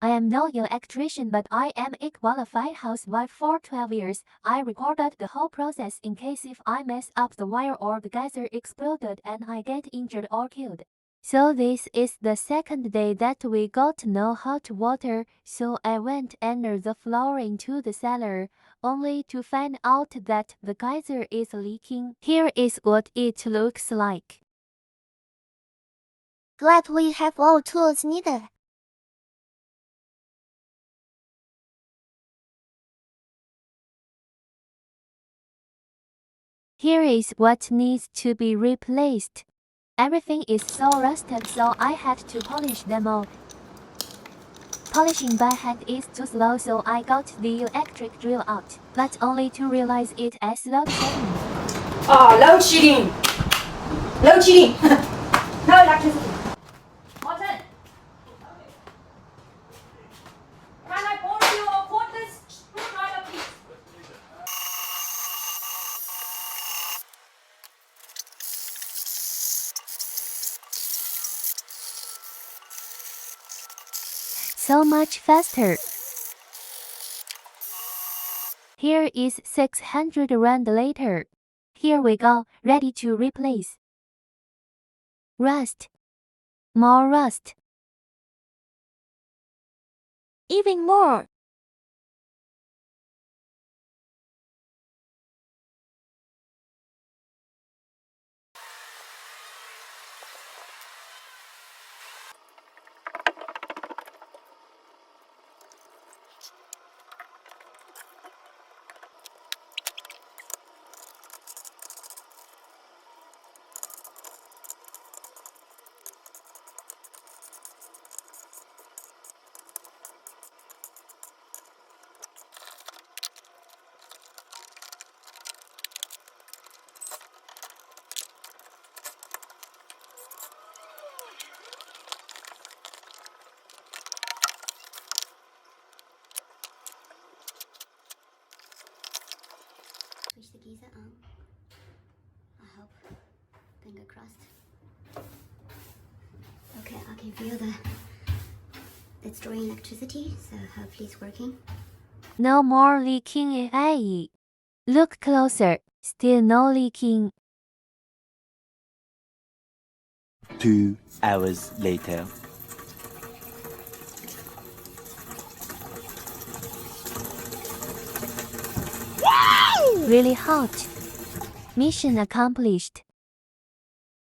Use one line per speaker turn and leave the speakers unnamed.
I am no electrician, but I am a qualified housewife for 12 years. I recorded the whole process in case if I mess up the wire or the geyser exploded and I get injured or killed. So this is the second day that we got no hot water, so I went under the floor into the cellar, only to find out that the geyser is leaking. Here is what it looks like.
Glad we have all tools needed.
Here is what needs to be replaced. Everything is so rusted, so I had to polish them all. Polishing by hand is too slow, so I got the electric drill out, but only to realize it as load shedding.
Oh, load shedding! Load shedding! No electricity. Morton! Can I borrow your cordless screwdriver, please?
So much faster. Here is 600 rand later. Here we go, ready to replace. Rust. More rust. Even more.
Switch the geyser on. I hope. Finger crossed. Okay, I can feel it's drawing electricity, so hopefully it's working.
No more leaking. Hey, look closer. Still no leaking.
2 hours later.
Really hot. Mission accomplished.